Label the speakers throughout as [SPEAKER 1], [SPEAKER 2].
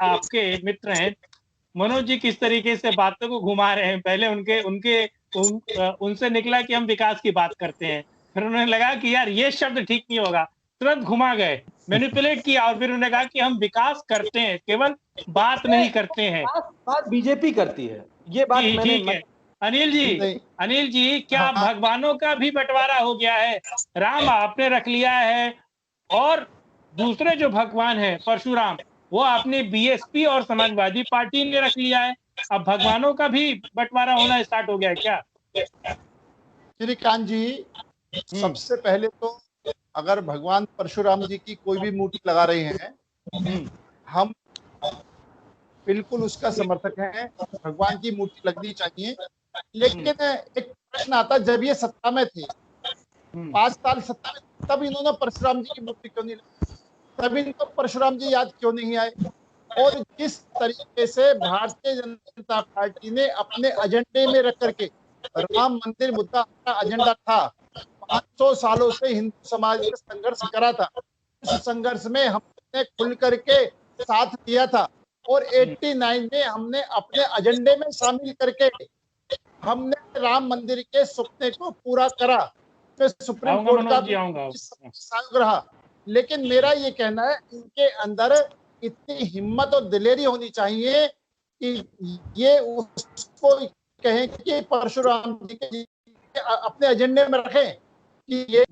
[SPEAKER 1] आपके मित्र हैं, मनोज जी किस तरीके से बातों को घुमा रहे हैं। पहले उनसे निकला कि हम विकास की बात करते हैं, फिर उन्हें लगा कि यार ये शब्द ठीक नहीं होगा, तुरंत घुमा गए, मैनिपुलेट किया और फिर उन्होंने कहा कि हम विकास करते हैं, केवल बात नहीं करते हैं।
[SPEAKER 2] बात बीजेपी करती है, ये बात मैंने
[SPEAKER 1] ठीक है। अनिल जी क्या भगवानों का भी बंटवारा हो गया है? राम आपने रख लिया है और दूसरे जो भगवान है परशुराम, वो आपने बीएसपी और समाजवादी पार्टी ने रख लिया है। अब भगवानों का भी बंटवारा होना स्टार्ट हो गया है क्या?
[SPEAKER 3] श्रीकांत जी, सबसे पहले तो अगर भगवान परशुराम जी की कोई भी मूर्ति लगा रहे हैं, हम बिल्कुल उसका समर्थक हैं, भगवान की मूर्ति लगनी चाहिए। लेकिन एक प्रश्न आता, जब ये सत्ता में थे 5 साल सत्ता में, तब इन्होंने परशुराम जी की मूर्ति क्यों नहीं लगाई? तब इनको परशुराम जी याद क्यों नहीं आए? और जिस तरीके से भारतीय जनता पार्टी ने अपने एजेंडे में रख करके राम मंदिर मुद्दा अपना एजेंडा था, 500 सालों से हिंदू समाज ने संघर्ष करा था, उस संघर्ष में हमने खुल करके साथ दिया था और 89 में हमने अपने एजेंडे में शामिल करके हमने राम मंदिर के सपने को पूरा करा। तो सुप्रीम कोर्ट का रहा। लेकिन मेरा ये कहना है, इनके अंदर इतनी हिम्मत और दिलेरी होनी चाहिए कि ये उसको कहें कि परशुराम जी के अपने एजेंडे में रखें कि ये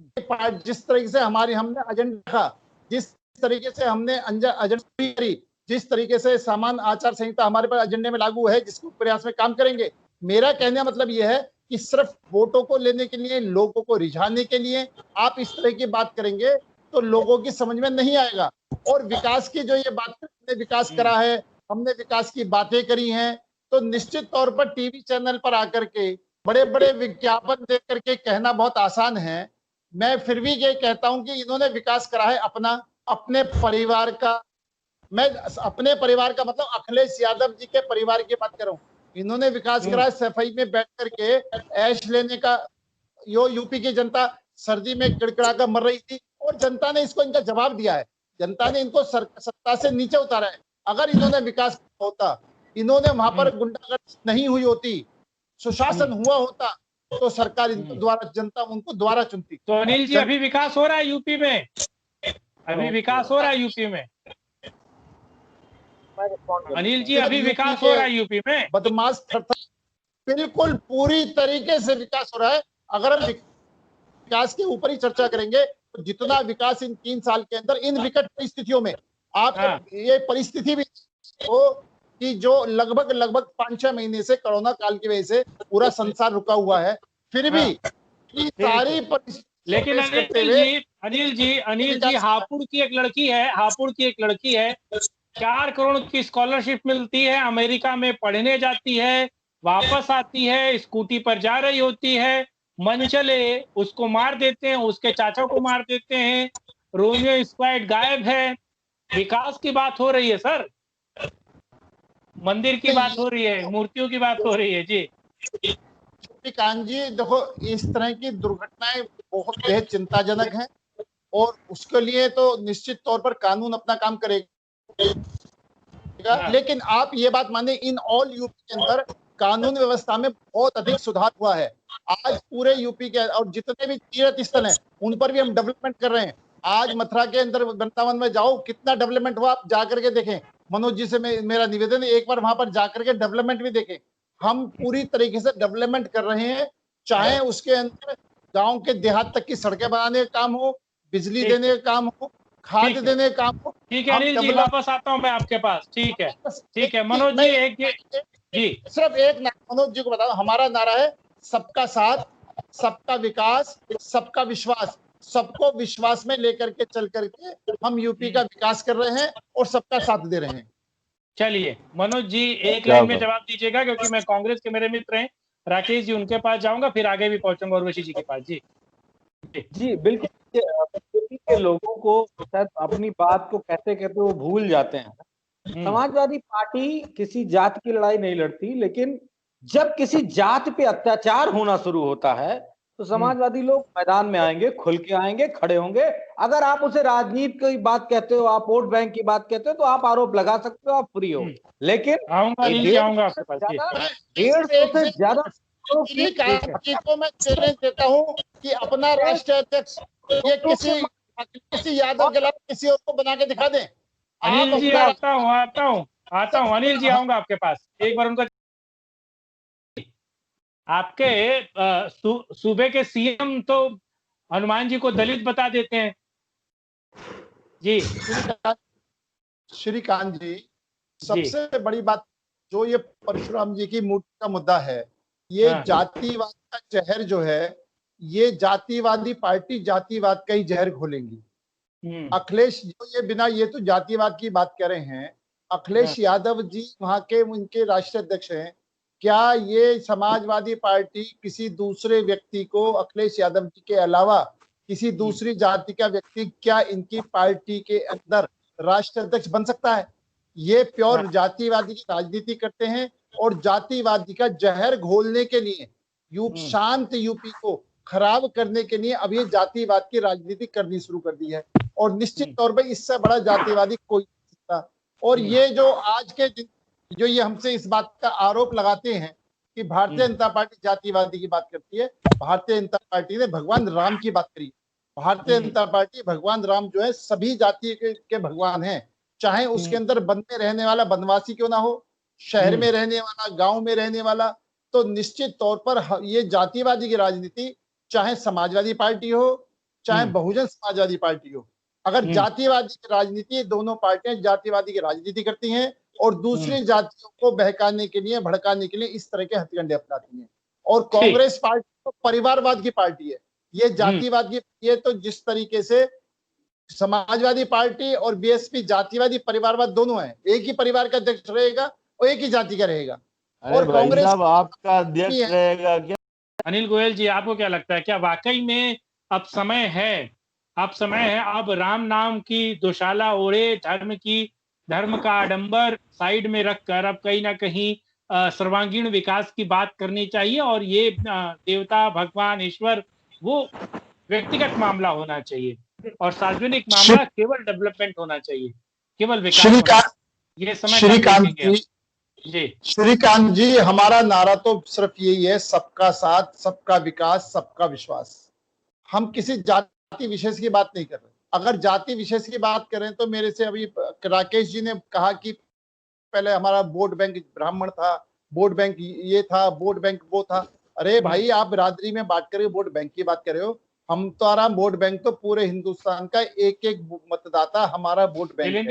[SPEAKER 3] जिस तरीके से हमने एजेंडा रखा, जिस तरीके से हमने एजेंडा करी, जिस तरीके से सामान्य आचार संहिता हमारे पास एजेंडे में लागू है, जिसको प्रयास में काम करेंगे। मेरा कहने का मतलब यह है कि सिर्फ वोटों को लेने के लिए, लोगों को रिझाने के लिए आप इस तरह की बात करेंगे तो लोगों की समझ में नहीं आएगा। और विकास की जो ये बात, हमने विकास करा है, हमने विकास की बातें करी हैं, तो निश्चित तौर पर टीवी चैनल पर आकर के बड़े बड़े विज्ञापन देख करके कहना बहुत आसान है। मैं फिर भी ये कहता हूं कि इन्होंने विकास करा है अपने परिवार का। मैं अपने परिवार का मतलब अखिलेश यादव जी के परिवार की बात कर रहा हूँ। इन्होंने विकास करा है सफाई में बैठ करके ऐश लेने का। यूपी की जनता सर्दी में गिड़गिड़ा कर मर रही थी और जनता ने इसको इनका जवाब दिया है। जनता ने इनको सत्ता से नीचे उतारा है। अगर इन्होंने विकास होता, इन्होंने वहां पर गुंडागर्दी नहीं हुई होती, सुशासन हुआ होता, तो सरकार इनको द्वारा, जनता उनको द्वारा चुनती।
[SPEAKER 1] तो अनिल जी अभी विकास हो रहा है यूपी में? अभी विकास हो रहा है यूपी में? अनिल जी अभी विकास हो रहा है यूपी में?
[SPEAKER 3] बदमाश बिल्कुल पूरी तरीके से विकास हो रहा है। अगर हम विकास के ऊपर ही चर्चा करेंगे तो जितना विकास इन 3 साल के अंदर, इन विकट परिस्थितियों में, आप ये परिस्थिति भी हो कि जो लगभग 5-6 महीने से कोरोना काल की वजह से पूरा संसार रुका हुआ है, फिर भी सारी
[SPEAKER 1] लेकिन अनिल जी हापुड़ की एक लड़की है 4 करोड़ की स्कॉलरशिप मिलती है, अमेरिका में पढ़ने जाती है, वापस आती है, स्कूटी पर जा रही होती है, मन चले उसको मार देते हैं, उसके चाचा को मार देते हैं, रोमियो स्क्वाड गायब है। विकास की बात हो रही है सर, मंदिर की बात हो रही है, मूर्तियों की बात हो रही है। जी
[SPEAKER 3] श्रीकांत जी, देखो इस तरह की दुर्घटनाएं बहुत बेहद चिंताजनक हैं और उसके लिए तो निश्चित तौर पर कानून अपना काम करेगा। लेकिन आप ये बात माने, इन ऑल यूपी के अंदर कानून व्यवस्था में बहुत अधिक सुधार हुआ है। आज पूरे यूपी के और जितने भी तीर्थ स्थल हैं उन पर भी हम डेवलपमेंट कर रहे हैं। आज मथुरा के अंदर वृंदावन में जाओ, कितना डेवलपमेंट हुआ, आप जाकर के देखें। मनोज जी से मेरा निवेदन है, एक बार वहां पर जाकर के डेवलपमेंट भी देखें। हम पूरी तरीके से डेवलपमेंट कर रहे हैं, चाहे उसके अंदर गांव के देहात तक की सड़कें बनाने का काम हो, बिजली देने का काम हो, खाद देने का काम हो।
[SPEAKER 1] ठीक है अनिल जी, वापस आता हूं मैं आपके पास। ठीक है मनोज जी, जी
[SPEAKER 3] सिर्फ एक मनोज जी को बताओ, हमारा नारा है सबका साथ, सबका विकास, सबका विश्वास। सबको विश्वास में लेकर के चल करके हम यूपी का विकास कर रहे हैं और सबका साथ दे रहे हैं।
[SPEAKER 1] चलिए मनोज जी एक लाइन में जवाब दीजिएगा, क्योंकि मैं कांग्रेस के मेरे मित्र हैं राकेश जी, उनके पास जाऊंगा, फिर आगे भी पहुंचूंगा उर्वशी जी के पास।
[SPEAKER 2] जी बिल्कुल। बीजेपी के लोगों को शायद अपनी बात को कहते कहते वो भूल जाते हैं। समाजवादी पार्टी किसी जात की लड़ाई नहीं लड़ती, लेकिन जब किसी जात पे अत्याचार होना शुरू होता है तो समाजवादी लोग मैदान में आएंगे, खुल के आएंगे, खड़े होंगे। अगर आप उसे राजनीति की बात कहते हो, आप वोट बैंक की बात कहते हो, तो आप आरोप लगा सकते हो, आप फ्री हो। लेकिन
[SPEAKER 1] आऊंगा अनिल जी, आऊंगा आपके पास।
[SPEAKER 2] 150 से ज्यादा
[SPEAKER 3] को मैं चैलेंज देता हूं कि अपना राष्ट्रीय अध्यक्ष ये किसी यादव के अलावा किसी और को बना के दिखा दें।
[SPEAKER 1] अनिल जी आता हूँ अनिल जी, आऊंगा आपके पास। एक बार उनका, आपके सूबे के सीएम तो हनुमान जी को दलित बता देते हैं जी।
[SPEAKER 3] श्रीकांत जी, सबसे बड़ी बात जो ये परशुराम जी की मूर्ति का मुद्दा है, ये जातिवाद का जहर जो है, ये जातिवादी पार्टी जातिवाद का ही जहर घोलेंगी। अखिलेश जो ये तो जातिवाद की बात कर रहे हैं, अखिलेश यादव जी वहां के उनके राष्ट्रीय अध्यक्ष हैं। क्या ये समाजवादी पार्टी किसी दूसरे व्यक्ति को, अखिलेश यादव जी के अलावा किसी दूसरी जाति का व्यक्ति क्या इनकी पार्टी के अंदर राष्ट्रीय अध्यक्ष बन सकता है? ये प्योर जातिवादी की राजनीति करते हैं और जातिवादी का जहर घोलने के लिए, शांत यूपी को खराब करने के लिए अब ये जातिवाद की राजनीति करनी शुरू कर दी है। और निश्चित तौर पर इससे बड़ा जातिवादी कोई नहीं सकता। और ये जो आज के दिन जो ये हमसे इस बात का आरोप लगाते हैं कि भारतीय जनता पार्टी जातिवादी की बात करती है, भारतीय जनता पार्टी ने भगवान राम की बात करी। भारतीय जनता पार्टी, भगवान राम जो है सभी जाति के भगवान हैं, चाहे उसके अंदर वन में रहने वाला वनवासी क्यों ना हो, शहर में रहने वाला, गांव में रहने वाला। तो निश्चित तौर पर ये जातिवादी की राजनीति, चाहे समाजवादी पार्टी हो चाहे बहुजन समाजवादी पार्टी हो, अगर जातिवादी की राजनीति, दोनों पार्टियां जातिवादी की राजनीति करती हैं और दूसरी जातियों को बहकाने के लिए, भड़काने के लिए इस तरह के हथकंडे अपनाती हैं। और कांग्रेस पार्टी तो परिवारवाद की पार्टी है, ये जातिवाद की। ये तो जिस तरीके से समाजवादी पार्टी और बीएसपी जातिवादी परिवारवाद दोनों है, एक ही परिवार का अध्यक्ष रहेगा और एक ही जाति का रहेगा। और कांग्रेस
[SPEAKER 4] आपका अध्यक्ष रहेगा क्या?
[SPEAKER 1] अनिल गोयल जी, आपको क्या लगता है, क्या वाकई में अब समय है, अब राम नाम की दुशाला ओढ़े, धर्म का आडंबर साइड में रखकर अब कहीं ना कहीं सर्वांगीण विकास की बात करनी चाहिए और ये देवता, भगवान, ईश्वर वो व्यक्तिगत मामला होना चाहिए और सार्वजनिक मामला केवल डेवलपमेंट होना चाहिए, केवल विकास। ये समय
[SPEAKER 3] श्रीकांत जी, हमारा नारा तो सिर्फ यही है, सबका साथ, सबका विकास, सबका विश्वास। हम किसी जाति विशेष की बात नहीं कर रहे। अगर जाति विशेष की बात करें तो मेरे से अभी राकेश जी ने कहा कि पहले हमारा वोट बैंक ब्राह्मण था, वोट बैंक ये था, वोट बैंक वो था। अरे भाई, आप बिरादरी में बात कर रहे हो, वोट बैंक की बात कर रहे हो। हम तो आराम वोट बैंक तो पूरे हिंदुस्तान का एक एक मतदाता हमारा वोट बैंक है।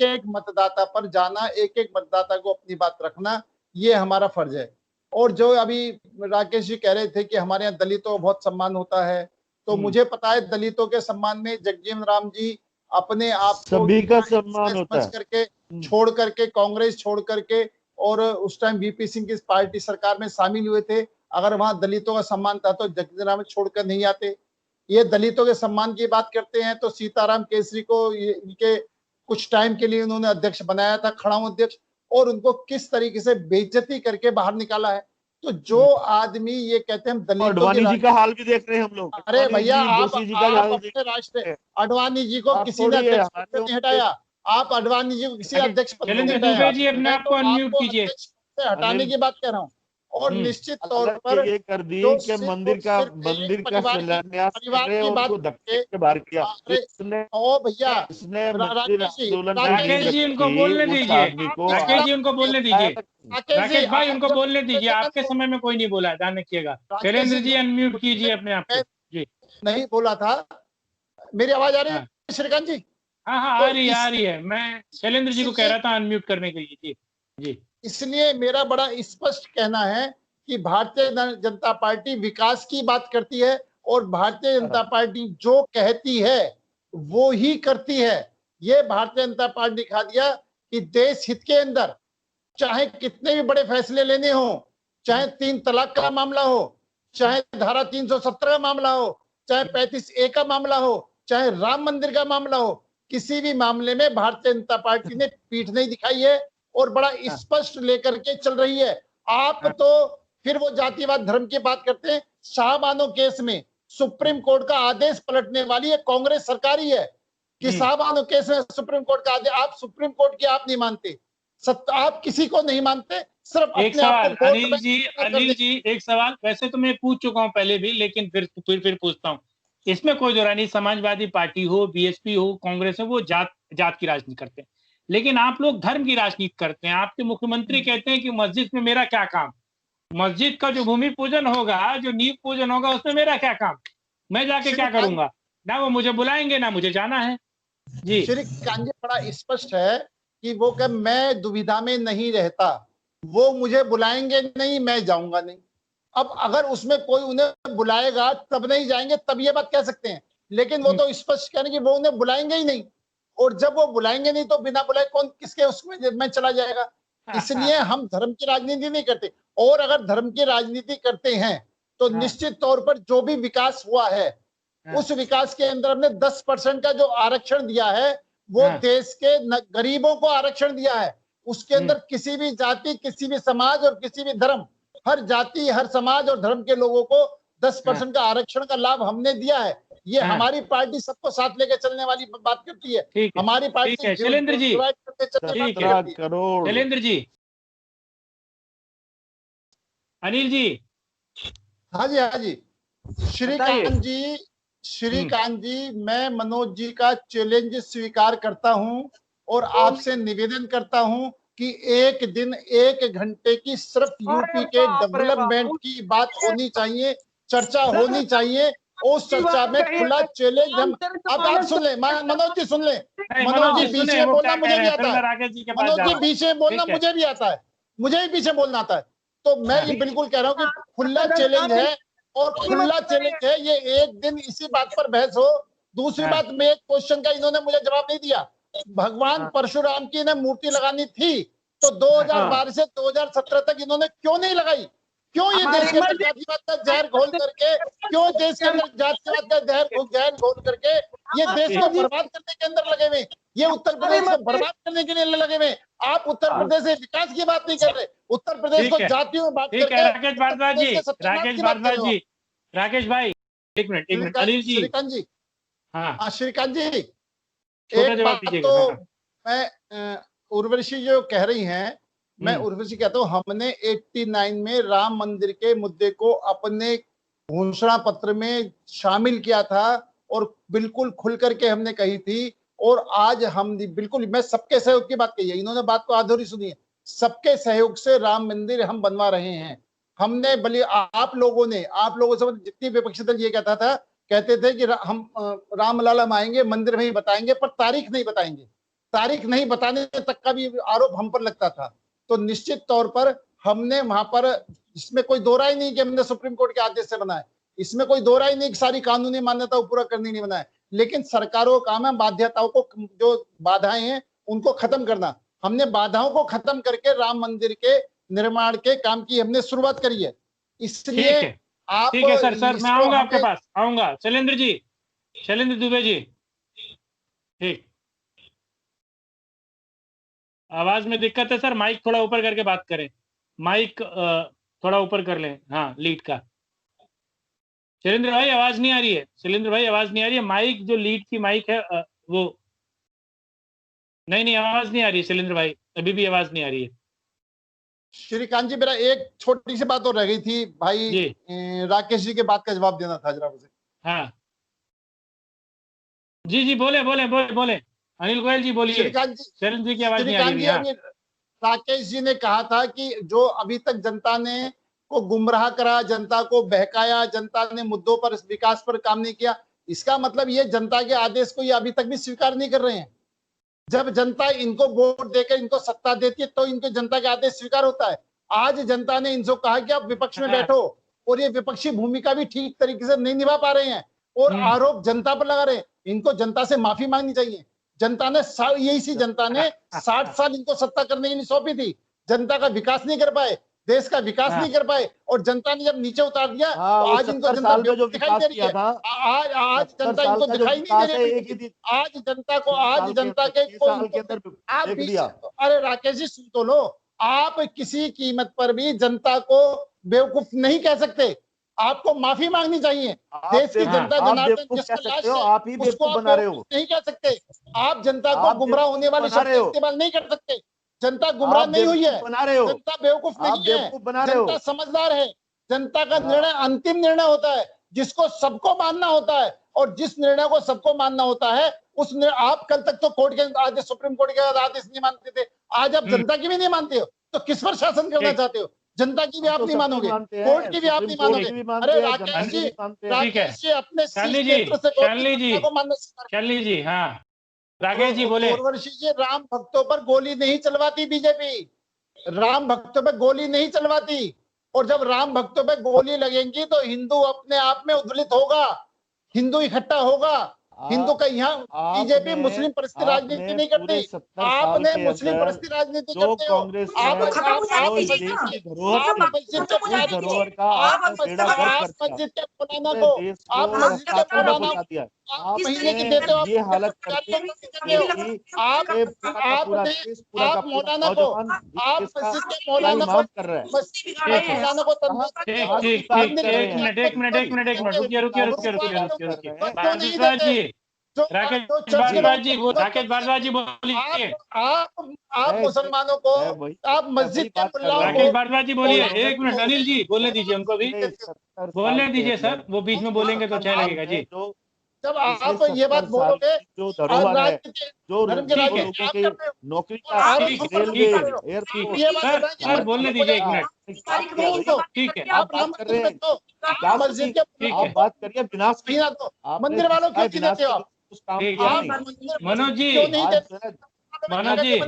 [SPEAKER 3] एक मतदाता पर जाना, एक एक मतदाता को अपनी बात रखना, ये हमारा फर्ज है। और जो अभी राकेश जी कह रहे थे कि हमारे यहाँ दलितों का बहुत सम्मान होता है, तो मुझे पता है दलितों के सम्मान में जगजीवन राम जी अपने आप को
[SPEAKER 4] सभी का सम्मान होता है
[SPEAKER 3] करके छोड़ करके, कांग्रेस छोड़ करके, और उस टाइम वीपी सिंह की पार्टी सरकार में शामिल हुए थे। अगर वहां दलितों का सम्मान था तो जगजीवन राम छोड़कर नहीं आते। ये दलितों के सम्मान की बात करते हैं तो सीताराम केसरी को इनके कुछ टाइम के लिए उन्होंने अध्यक्ष बनाया था, खड़ाऊ अध्यक्ष, और उनको किस तरीके से बेइज्जती करके बाहर निकाला है। तो जो आदमी ये कहते हैं हम दलितों
[SPEAKER 4] अडवाणी जी का हाल भी देख रहे हैं हम लोग।
[SPEAKER 3] अरे भैया, आप अपने राष्ट्र अडवाणी जी को किसी ने अध्यक्ष पद से नहीं हटाया। आप अडवाणी जी को किसी अध्यक्ष पद से हटाने की बात कर रहा हूँ। और निश्चित तौर पर
[SPEAKER 4] ये कर दी कि मंदिर का शिलान्यास बाहर किया।
[SPEAKER 3] ओ भैया,
[SPEAKER 1] राकेश जी उनको बोलने दीजिए, राकेश जी उनको बोलने दीजिए, राकेश भाई उनको बोलने दीजिए। आपके समय में कोई नहीं बोला, ध्यान रखिएगा। शैलेंद्र जी अनम्यूट कीजिए अपने आप को। जी
[SPEAKER 3] नहीं बोला था। मेरी आवाज आ रही है श्रीकांत जी?
[SPEAKER 1] हाँ, आ रही है। मैं शैलेंद्र जी को कह रहा था अनम्यूट करने के लिए। जी,
[SPEAKER 3] इसलिए मेरा बड़ा स्पष्ट कहना है कि भारतीय जनता पार्टी विकास की बात करती है और भारतीय जनता पार्टी जो कहती है वो ही करती है। ये भारतीय जनता पार्टी दिखा दिया कि देश हित के अंदर चाहे कितने भी बड़े फैसले लेने हो, चाहे 3 तलाक का मामला हो, चाहे धारा 370 का मामला हो, चाहे 35A का मामला हो, चाहे राम मंदिर का मामला हो, किसी भी मामले में भारतीय जनता पार्टी ने पीठ नहीं दिखाई है और बड़ा स्पष्ट लेकर के चल रही है। आप तो फिर वो जातिवाद धर्म की बात करते हैं। शाहबानो केस में सुप्रीम कोर्ट का आदेश पलटने वाली है कांग्रेस सरकार ही है कि शाहबानो केस में सुप्रीम कोर्ट का आदेश, आप सुप्रीम कोर्ट की आप नहीं मानते, आप किसी को नहीं मानते, सिर्फ
[SPEAKER 1] एक
[SPEAKER 3] अपने आप
[SPEAKER 1] सवाल
[SPEAKER 3] को
[SPEAKER 1] अनिल जी एक सवाल, वैसे तो मैं पूछ चुका हूं पहले भी, लेकिन फिर पूछता हूं। इसमें कोई दो राय नहीं, समाजवादी पार्टी हो, बीएसपी हो, कांग्रेस हो, वो जात की राजनीति करते हैं, लेकिन आप लोग धर्म की राजनीति करते हैं। आपके मुख्यमंत्री कहते हैं कि मस्जिद में मेरा क्या काम, मस्जिद का जो भूमि पूजन होगा, जो नींव पूजन होगा, उसमें मेरा क्या काम, मैं जाके क्या करूंगा, ना वो मुझे बुलाएंगे ना मुझे जाना है। जी
[SPEAKER 3] श्री कांजी बड़ा स्पष्ट है कि वो कह मैं दुविधा में नहीं रहता, वो मुझे बुलाएंगे नहीं, मैं जाऊंगा नहीं। अब अगर उसमें कोई उन्हें बुलाएगा तब नहीं जाएंगे, तब ये बात कह सकते हैं, लेकिन वो तो स्पष्ट कह रहे हैं कि वो उन्हें बुलाएंगे ही नहीं, और जब वो बुलाएंगे नहीं तो बिना बुलाए कौन किसके उसमें चला जाएगा। इसलिए हम धर्म की राजनीति नहीं करते, और अगर धर्म की राजनीति करते हैं तो निश्चित तौर पर जो भी विकास हुआ है उस विकास के अंदर हमने 10% का जो आरक्षण दिया है वो देश के गरीबों को आरक्षण दिया है। उसके अंदर किसी भी जाति, किसी भी समाज और किसी भी धर्म, हर जाति, हर समाज और धर्म के लोगों को 10% का आरक्षण का लाभ हमने दिया है। ये हमारी पार्टी सबको साथ लेकर चलने वाली बात करती है। हमारी पार्टी
[SPEAKER 1] शैलेंद्र जी, शैलेंद्र जी, अनिल जी,
[SPEAKER 3] हाँ जी श्रीकांत जी, मैं मनोज जी का चैलेंज स्वीकार करता हूं और आपसे निवेदन करता हूं कि एक दिन 1 घंटे की सिर्फ यूपी के डेवलपमेंट की बात होनी चाहिए, चर्चा होनी चाहिए। उस चर्चा में खुला चैलेंज हम, आप सुन ले, मनोज जी सुन ले, मनोज जी बीच में बोलना मुझे भी आता है, मनोज जी बीच में बोलना मुझे भी आता है, मुझे भी पीछे बोलना आता है, तो मैं ये बिल्कुल कह रहा हूँ कि खुला चैलेंज है, और खुला चैलेंज है ये एक दिन इसी बात पर बहस हो। दूसरी बात, में एक क्वेश्चन का इन्होंने मुझे जवाब नहीं दिया, भगवान परशुराम की ने मूर्ति लगानी थी तो 2012 से 2017 तक इन्होंने क्यों नहीं लगाई? क्यों ये देश के अंदर जातिवाद का जहर घोल करके, क्यों देश के अंदर जातिवाद का जहर घोल करके ये देश को बर्बाद करने के अंदर लगे हुए, ये उत्तर प्रदेश को बर्बाद करने के लिए लगे हुए। आप उत्तर प्रदेश से विकास की बात नहीं कर रहे, उत्तर प्रदेश को जातियों में बांट करके।
[SPEAKER 1] राकेश भारद्वाज जी, राकेश भाई, एक मिनट अनिल जी,
[SPEAKER 3] श्रीकांत जी, हाँ श्रीकांत जी,
[SPEAKER 1] एक बात तो
[SPEAKER 3] मैं उर्वशी जो कह रही हैं, मैं उर्वशी कहता हूँ, हमने 89 में राम मंदिर के मुद्दे को अपने घोषणा पत्र में शामिल किया था और बिल्कुल खुल करके हमने कही थी, और आज हम बिल्कुल, मैं सबके सहयोग की बात कही है, इन्होंने बात को अधूरी सुनी है, सबके सहयोग से राम मंदिर हम बनवा रहे हैं। हमने बल्कि आप लोगों से जितनी विपक्षी दल ये कहता था, कहते थे कि हम रामलला में आएंगे, मंदिर में ही बताएंगे, पर तारीख नहीं बताएंगे, तारीख नहीं बताने तक का भी आरोप हम पर लगता था। तो निश्चित तौर पर हमने वहां पर, इसमें कोई दो राय नहीं कि हमने सुप्रीम कोर्ट के आदेश से बनाए, इसमें कोई दो राय नहीं कि सारी कानूनी मान्यताओं पूरा करनी नहीं बनाए, लेकिन सरकारों का काम है बाध्यताओं को, जो बाधाएं हैं उनको खत्म करना। हमने बाधाओं को खत्म करके राम मंदिर के निर्माण के काम की हमने शुरुआत करी है। इसलिए आप,
[SPEAKER 1] ठीक है सर, मैं आऊंगा आपके पास, आऊंगा। शैलेंद्र जी, शैलेंद्र दुबे जी, ठीक, आवाज में दिक्कत है सर, माइक थोड़ा ऊपर करके बात करें, माइक थोड़ा ऊपर कर लें, हाँ लीड का। शैलेंद्र भाई आवाज नहीं आ रही है, शैलेंद्र भाई आवाज नहीं आ रही है, माइक जो लीड की माइक है वो नहीं, आवाज नहीं आ रही है शैलेंद्र भाई, अभी भी आवाज नहीं आ रही है।
[SPEAKER 3] श्रीकांत जी, मेरा एक छोटी सी बात और रह गई थी भाई, राकेश जी के बात का जवाब देना था जरा मुझे।
[SPEAKER 1] हाँ जी, बोले अनिल गोयल जी बोलिए।
[SPEAKER 3] श्रीकांत जी,
[SPEAKER 1] शैलेंद्र जी की आवाज नहीं आ रही है।
[SPEAKER 3] राकेश जी ने कहा था कि जो अभी तक जनता ने को गुमराह करा, जनता को बहकाया, जनता ने मुद्दों पर, विकास पर काम नहीं किया, इसका मतलब ये जनता के आदेश को ये अभी तक भी स्वीकार नहीं कर रहे हैं। जब जनता इनको वोट देकर इनको सत्ता देती है तो इनको जनता के आदेश स्वीकार होता है। आज जनता ने इनसे कहा कि आप विपक्ष में बैठो, और ये विपक्षी भूमिका भी ठीक तरीके से नहीं निभा पा रहे हैं, और आरोप जनता पर लगा रहे हैं। इनको जनता से माफी मांगनी चाहिए। जनता ने, यही सी जनता ने 60 साल इनको सत्ता करने के लिए सौंपी थी, जनता का विकास नहीं कर पाए, देश का विकास नहीं कर पाए, और जनता ने जब नीचे उतार दिया तो आज इनको जनता दिखाई दे रही है। आज जनता इनको दिखाई नहीं दे रही। आज जनता को, आज जनता के आप, अरे राकेश जी सुन तो लो, आप किसी कीमत पर भी जनता को बेवकूफ नहीं कह सकते, आपको माफी मांगनी चाहिए। देश की जनता जनार्दन जिसका लाश है
[SPEAKER 4] आप ही
[SPEAKER 3] उसको आप
[SPEAKER 4] बना रहे हो,
[SPEAKER 3] नहीं कह सकते। आप जनता को गुमराह होने वाले शब्द इस्तेमाल नहीं कर सकते। जनता गुमराह नहीं हुई है, जनता बेवकूफ नहीं है, जनता समझदार है। जनता का निर्णय अंतिम निर्णय होता है जिसको सबको मानना होता है, और जिस निर्णय को सबको मानना होता है उस आप कल तक तो कोर्ट के आदेश, सुप्रीम कोर्ट के आदेश नहीं मानते थे, आज आप जनता की भी नहीं मानते हो, तो किस पर शासन करना चाहते हो? जनता की भी आप नहीं मानोगे, कोर्ट की भी आप नहीं मानोगे। अरे राकेश जी अपने क्षेत्र से
[SPEAKER 1] शालिनी जी, हाँ राकेश जी बोले।
[SPEAKER 3] उर्वशी जी, राम भक्तों पर गोली नहीं चलवाती बीजेपी, राम भक्तों पर गोली नहीं चलवाती, और जब राम भक्तों पे गोली लगेंगी तो हिंदू अपने आप में उद्दलित होगा, हिंदू इकट्ठा होगा। हिंदू का यहाँ बीजेपी मुस्लिम परस्ती राजनीति नहीं करती, आपने मुस्लिम परस्ती राजनीति करते हो। आप मस्जिद के मौलाना को आप महीने की देते हो,
[SPEAKER 4] ये हालत
[SPEAKER 3] आप मौलाना को, आप मस्जिद के मौलाना को
[SPEAKER 1] राकेश भारद्वाज जी बोलिए।
[SPEAKER 3] आप मुसलमानों को, आप मस्जिद के
[SPEAKER 1] राकेश भारद्वाज जी बोलिए। एक मिनट अनिल जी बोलने दीजिए, उनको भी बोलने दीजिए सर, वो बीच में बोलेंगे तो अच्छा लगेगा जी।
[SPEAKER 3] जब आप ये बात बोलोगे
[SPEAKER 4] जो धरोहर है, जो नौकरी का
[SPEAKER 1] सर बोलने दीजिए एक मिनट, ठीक है।
[SPEAKER 4] आप बात कर रहे हैं
[SPEAKER 3] मस्जिद के,
[SPEAKER 4] आप बात करिए विनाश की,
[SPEAKER 3] मंदिर वालों क्यों देते हो
[SPEAKER 1] मनोज जी, मनोज जी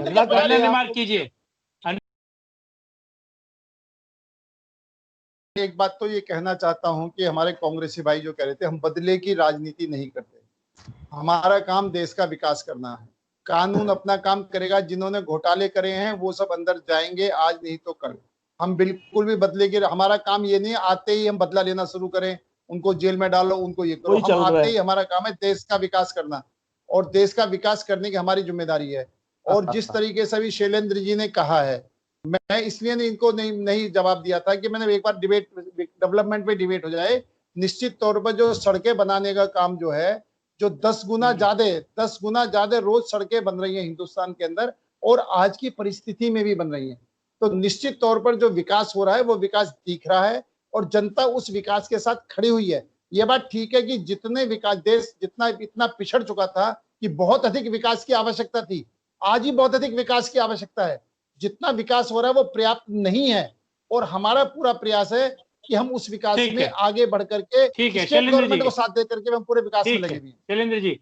[SPEAKER 1] मार्क कीजिए।
[SPEAKER 3] एक बात तो ये कहना चाहता हूं कि हमारे कांग्रेसी भाई जो कह रहे थे हम बदले की राजनीति नहीं करते, हमारा काम देश का विकास करना है। कानून अपना काम करेगा, जिन्होंने घोटाले करे हैं वो सब अंदर जाएंगे, आज नहीं तो कल। हम बिल्कुल भी बदले की, हमारा काम ये नहीं आते ही हम बदला लेना शुरू करें, उनको जेल में डालो, उनको ये करो। हम आते ही हमारा काम है देश का विकास करना, और देश का विकास करने की हमारी जिम्मेदारी है। और जिस तरीके से अभी शैलेंद्र जी ने कहा है, मैं इसलिए इनको नहीं जवाब दिया था कि मैंने एक बार डिबेट, डेवलपमेंट पे डिबेट हो जाए। निश्चित तौर पर जो सड़कें बनाने का काम जो है, जो 10 गुना ज्यादा रोज सड़कें बन रही हैं हिंदुस्तान के अंदर, और आज की परिस्थिति में भी बन रही हैं, तो निश्चित तौर पर जो विकास हो रहा है वो विकास दिख रहा है, और जनता उस विकास के साथ खड़ी हुई है। ये बात ठीक है कि जितने विकास, देश जितना इतना पिछड़ चुका था कि बहुत अधिक विकास की आवश्यकता थी, आज ही बहुत अधिक विकास की आवश्यकता है। जितना विकास हो रहा है वो पर्याप्त नहीं है, और हमारा पूरा प्रयास है कि हम उस विकास में आगे बढ़ करके
[SPEAKER 1] ठीक है,
[SPEAKER 3] गवर्नमेंट को साथ दे करके हम पूरे विकास में लगे हुए हैं।
[SPEAKER 1] शैलेंद्र जी